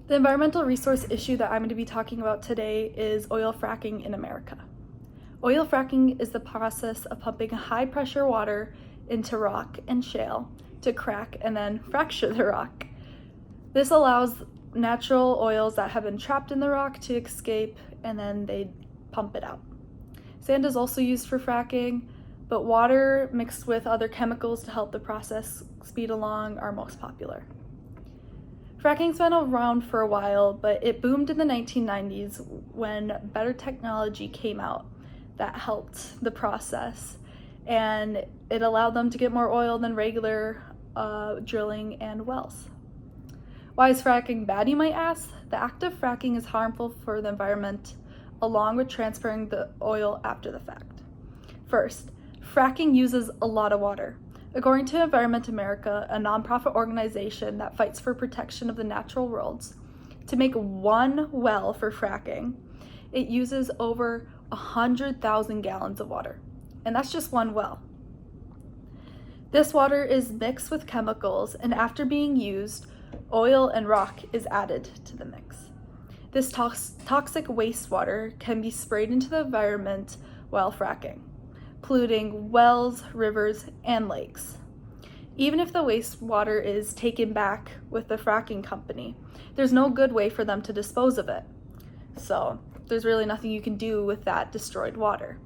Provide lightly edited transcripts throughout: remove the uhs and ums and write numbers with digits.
The environmental resource issue that I'm going to be talking about today is oil fracking in America. Oil fracking is the process of pumping high pressure water into rock and shale to crack and then fracture the rock. This allows natural oils that have been trapped in the rock to escape, and then they pump it out. Sand is also used for fracking, but water mixed with other chemicals to help the process speed along are most popular. Fracking's been around for a while, but it boomed in the 1990s when better technology came out that helped the process, and it allowed them to get more oil than regular drilling and wells. Why is fracking bad, you might ask? The act of fracking is harmful for the environment, along with transferring the oil after the fact. First, fracking uses a lot of water. According to Environment America, a nonprofit organization that fights for protection of the natural worlds, to make one well for fracking, it uses over 100,000 gallons of water. And that's just one well. This water is mixed with chemicals, and after being used, oil and rock is added to the mix. This toxic wastewater can be sprayed into the environment while fracking, polluting wells, rivers, and lakes. Even if the wastewater is taken back with the fracking company, there's no good way for them to dispose of it. So there's really nothing you can do with that destroyed water.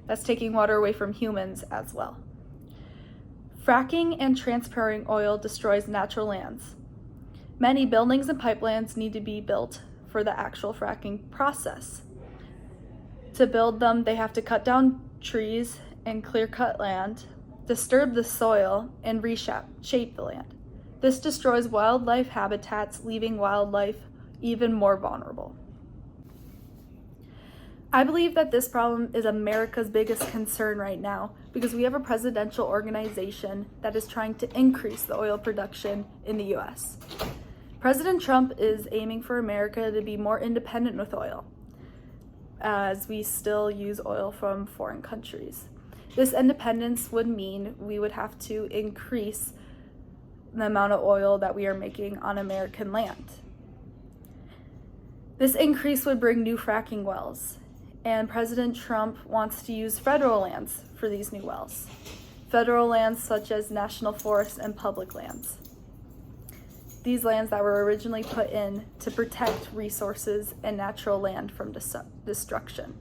That's taking water away from humans as well. Fracking and transferring oil destroys natural lands. Many buildings and pipelines need to be built for the actual fracking process. To build them, they have to cut down trees and clear-cut land, disturb the soil, and reshape the land. This destroys wildlife habitats, leaving wildlife even more vulnerable. I believe that this problem is America's biggest concern right now because we have a presidential organization that is trying to increase the oil production in the US. President Trump is aiming for America to be more independent with oil, as we still use oil from foreign countries. This independence would mean we would have to increase the amount of oil that we are making on American land. This increase would bring new fracking wells, and President Trump wants to use federal lands for these new wells. Federal lands such as national forests and public lands. These lands that were originally put in to protect resources and natural land from destruction.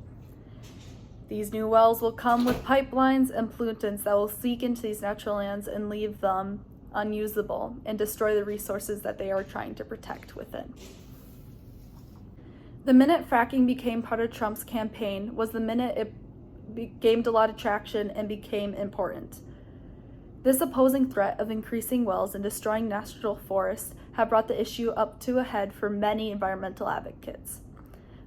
These new wells will come with pipelines and pollutants that will leak into these natural lands and leave them unusable and destroy the resources that they are trying to protect within. The minute fracking became part of Trump's campaign was the minute it gained a lot of traction and became important. This opposing threat of increasing wells and destroying natural forests have brought the issue up to a head for many environmental advocates.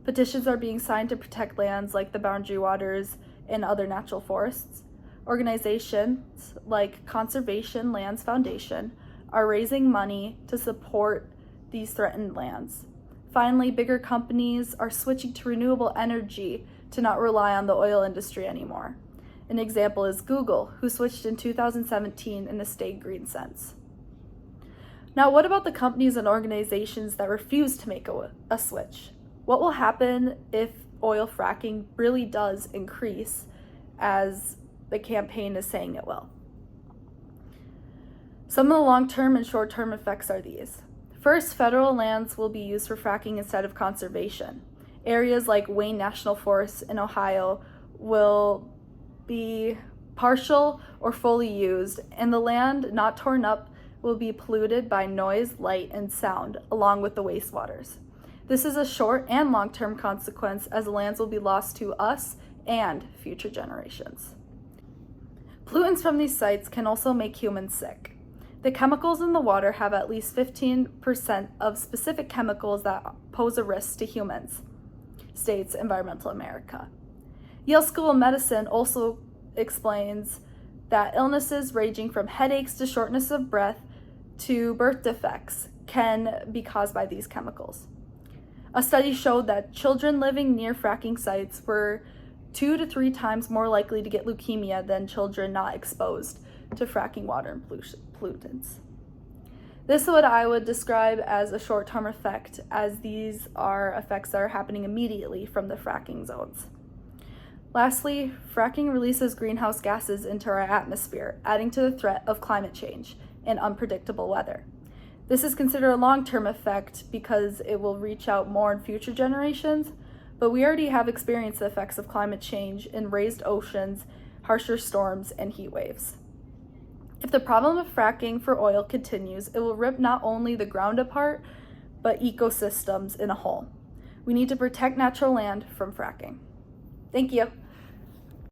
Petitions are being signed to protect lands like the Boundary Waters and other natural forests. Organizations like Conservation Lands Foundation are raising money to support these threatened lands. Finally, bigger companies are switching to renewable energy to not rely on the oil industry anymore. An example is Google, who switched in 2017 and has stayed green since. Now, what about the companies and organizations that refuse to make a switch? What will happen if oil fracking really does increase as the campaign is saying it will? Some of the long-term and short-term effects are these. First, federal lands will be used for fracking instead of conservation. Areas like Wayne National Forest in Ohio will be partial or fully used, and the land not torn up will be polluted by noise, light, and sound, along with the wastewaters. This is a short and long-term consequence, as the lands will be lost to us and future generations. Pollutants from these sites can also make humans sick. The chemicals in the water have at least 15% of specific chemicals that pose a risk to humans, states Environmental America. Yale School of Medicine also explains that illnesses ranging from headaches to shortness of breath to birth defects can be caused by these chemicals. A study showed that children living near fracking sites were 2 to 3 times more likely to get leukemia than children not exposed to fracking water and pollutants. This is what I would describe as a short-term effect, as these are effects that are happening immediately from the fracking zones. Lastly, fracking releases greenhouse gases into our atmosphere, adding to the threat of climate change and unpredictable weather. This is considered a long-term effect because it will reach out more in future generations, but we already have experienced the effects of climate change in raised oceans, harsher storms, and heat waves. If the problem of fracking for oil continues, it will rip not only the ground apart, but ecosystems in a whole. We need to protect natural land from fracking. Thank you.